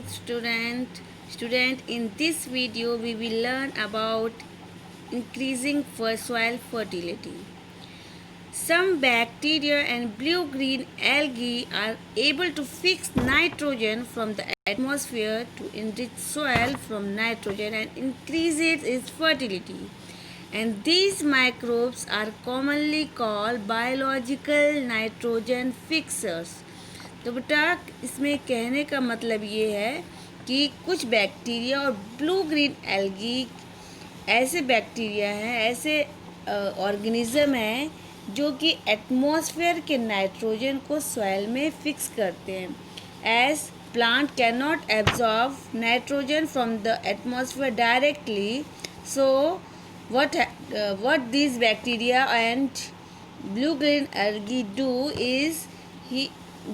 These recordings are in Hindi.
Student, in this video we will learn about increasing soil fertility. Some bacteria and blue-green algae are able to fix nitrogen from the atmosphere to enrich soil from nitrogen and increase its fertility. And these microbes are commonly called biological nitrogen fixers. तो बेटा इसमें कहने का मतलब ये है कि कुछ बैक्टीरिया और ब्लू ग्रीन एल्गी ऐसे बैक्टीरिया हैं, ऐसे ऑर्गेनिज्म हैं जो कि एटमॉस्फेयर के नाइट्रोजन को सॉइल में फिक्स करते हैं. As plant can not absorb nitrogen from the atmosphere directly, so what these bacteria and blue green algae do is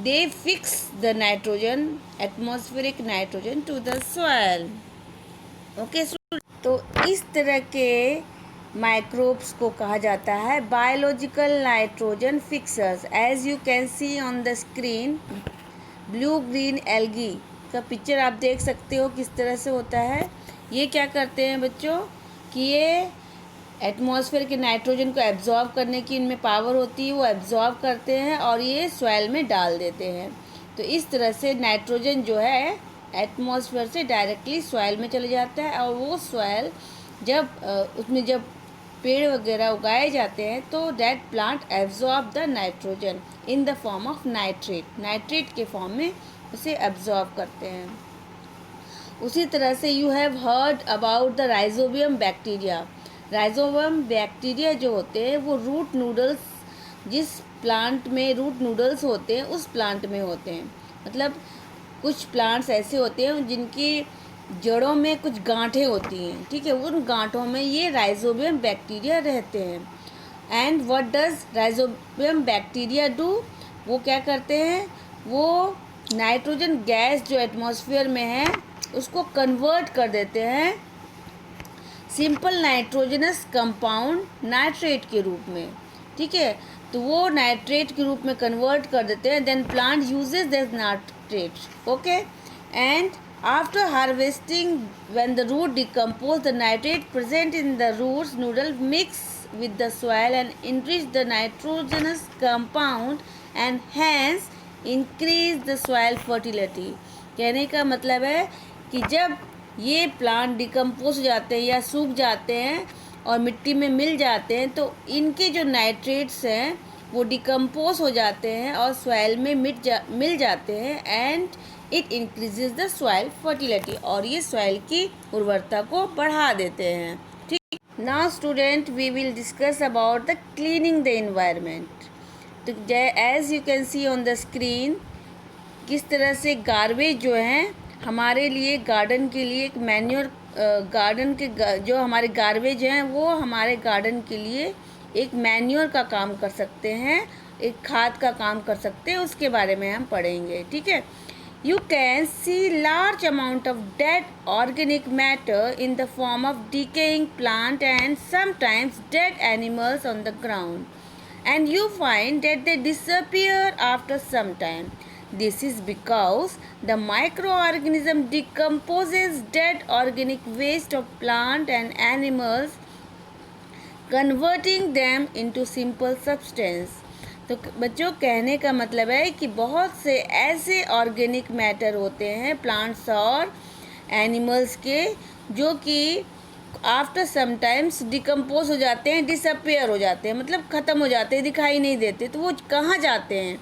they fix the nitrogen, atmospheric nitrogen to the soil. Okay, तो इस तरह के माइक्रोब्स को कहा जाता है biological nitrogen fixers. As you can see on the screen, blue green algae का पिक्चर आप देख सकते हो किस तरह से होता है. ये क्या करते हैं बच्चों कि ये एटमॉस्फेयर के नाइट्रोजन को एब्जॉर्ब करने की इनमें पावर होती है, वो एब्जॉर्ब करते हैं और ये सॉइल में डाल देते हैं. तो इस तरह से नाइट्रोजन जो है एटमॉस्फेयर से डायरेक्टली सॉइल में चले जाता है और वो सॉइल उसमें जब पेड़ वगैरह उगाए जाते हैं तो that plant absorb the nitrogen in the form of nitrate के फॉर्म में उसे एब्जॉर्ब करते हैं. उसी तरह से you have heard about the rhizobium bacteria. Rhizobium bacteria जो होते हैं वो रूट नूडल्स, जिस प्लांट में रूट नूडल्स होते हैं उस प्लांट में होते हैं. मतलब कुछ प्लांट्स ऐसे होते हैं जिनकी जड़ों में कुछ गांठें होती हैं, ठीक है, उन गांठों में ये राइजोबियम बैक्टीरिया रहते हैं. And what does rhizobium bacteria do, वो क्या करते हैं, वो नाइट्रोजन गैस जो एटमॉस्फेयर में है उसको कन्वर्ट कर देते हैं सिंपल नाइट्रोजनस कंपाउंड नाइट्रेट के रूप में. ठीक है, तो वो नाइट्रेट के रूप में कन्वर्ट कर देते हैं. Then plant uses this nitrate. Okay, and after harvesting when the root decompose the nitrate present in the roots nodule mix with the soil and enrich the nitrogenous compound and hence increase the soil fertility. कहने का मतलब है कि जब ये प्लांट डिकम्पोज हो जाते हैं या सूख जाते हैं और मिट्टी में मिल जाते हैं तो इनके जो नाइट्रेट्स हैं वो डिकम्पोज हो जाते हैं और सॉइल में मिल जाते हैं and it increases the soil fertility, और ये सॉइल की उर्वरता को बढ़ा देते हैं. ठीक, now student we will discuss about the cleaning the environment. तो as you can see on the screen किस तरह से गार्बेज जो हैं हमारे लिए गार्डन के लिए एक मैन्योर, गार्डन के जो हमारे गार्बेज हैं वो हमारे गार्डन के लिए एक मैन्योर का काम कर सकते हैं, एक खाद का काम कर सकते हैं. उसके बारे में हम पढ़ेंगे. ठीक है, you can see large amount of dead organic matter in the form of decaying plant and sometimes dead animals on the ground, and you find that they disappear after some time. This is because the microorganism decomposes dead organic waste of plant and animals, converting them into simple substance. तो बच्चों कहने का मतलब है कि बहुत से ऐसे ऑर्गेनिक मैटर होते हैं प्लांट्स और एनिमल्स के जो कि आफ्टर समटाइम्स डिकम्पोज हो जाते हैं, डिसअपेयर हो जाते हैं, मतलब ख़त्म हो जाते हैं, दिखाई नहीं देते. तो वो कहाँ जाते हैं,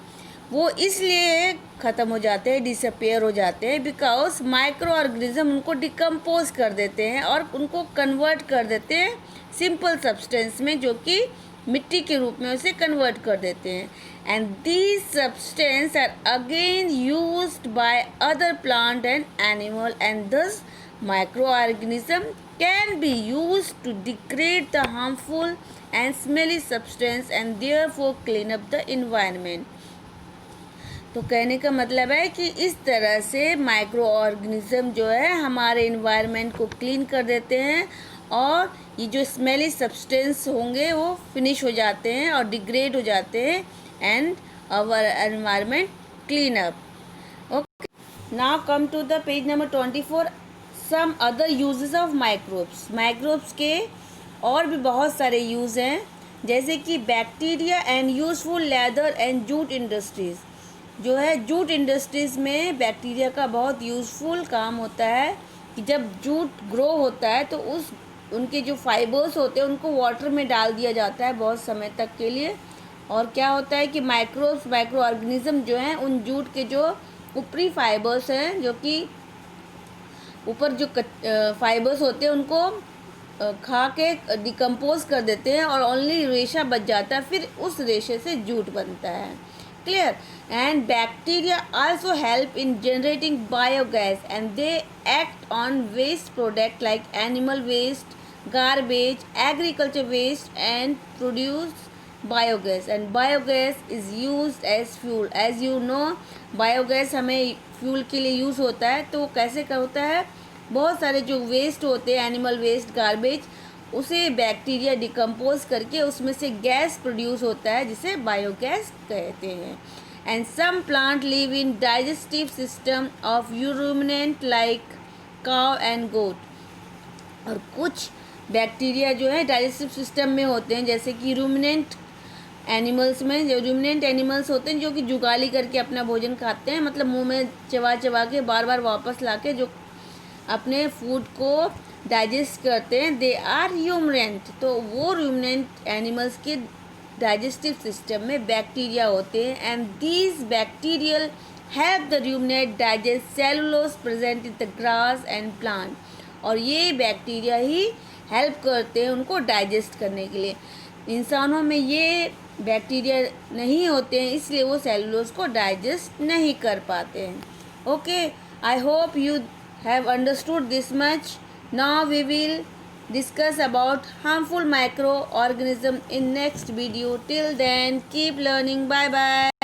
वो इसलिए ख़त्म हो जाते हैं, डिसअपेयर हो जाते हैं बिकॉज माइक्रो ऑर्गेनिज्म उनको डिकम्पोज कर देते हैं और उनको कन्वर्ट कर देते हैं सिंपल सब्सटेंस में, जो कि मिट्टी के रूप में उसे कन्वर्ट कर देते हैं. And these substance are again used by other plant and animal and thus microorganism can be used to degrade the harmful and smelly substance and therefore clean up the environment. तो कहने का मतलब है कि इस तरह से माइक्रो ऑर्गेनिज्म जो है हमारे इन्वायरमेंट को क्लीन कर देते हैं और ये जो स्मेली सब्सटेंस होंगे वो फिनिश हो जाते हैं और डिग्रेड हो जाते हैं and our environment clean up. Okay, Now come to the page number 24. Some other uses of microbes. Microbes के और भी बहुत सारे यूज़ हैं, जैसे कि bacteria and useful leather and jute industries. जो है जूट इंडस्ट्रीज़ में बैक्टीरिया का बहुत यूज़फुल काम होता है कि जब जूट ग्रो होता है तो उनके जो फाइबर्स होते हैं उनको वाटर में डाल दिया जाता है बहुत समय तक के लिए. और क्या होता है कि माइक्रो ऑर्गेनिज्म जो हैं उन जूट के जो ऊपरी फाइबर्स हैं, जो कि ऊपर जो फाइबर्स होते हैं उनको खा के डिकम्पोज कर देते हैं और ओनली रेशा बच जाता है, फिर उस रेशे से जूट बनता है. Clear. And bacteria also help in generating biogas and they act on waste product like animal waste, garbage, agriculture waste and produce biogas. And biogas is used as fuel. As you know, biogas हमें फ्यूल के लिए यूज़ होता है. तो कैसे का होता है, बहुत सारे जो वेस्ट होते हैं, एनिमल वेस्ट, गार्बेज, उसे बैक्टीरिया डिकम्पोज करके उसमें से गैस प्रोड्यूस होता है जिसे बायोगैस कहते हैं. And some plant live in digestive system of ruminant like cow and goat. और कुछ बैक्टीरिया जो है डाइजेस्टिव सिस्टम में होते हैं, जैसे कि रूमिनेंट एनिमल्स में. जो रूमिनेंट एनिमल्स होते हैं जो कि जुगाली करके अपना भोजन खाते हैं, मतलब मुंह में चबा चबा के बार बार वापस ला के जो अपने फूड को डाइजेस्ट करते हैं, दे आर र्यूमिनेंट. तो वो र्यूमिनेंट एनिमल्स के डाइजेस्टिव सिस्टम में बैक्टीरिया होते हैं. And these bacterial help the ruminant digest cellulose present in the grass and plant. और ये बैक्टीरिया ही हेल्प करते हैं उनको डाइजेस्ट करने के लिए. इंसानों में ये बैक्टीरिया नहीं होते हैं, इसलिए वो सेलुलोज को डाइजेस्ट नहीं कर पाते हैं. Okay, I hope you have understood this much. Now we will discuss about harmful microorganism in next video. Till then, keep learning. Bye bye.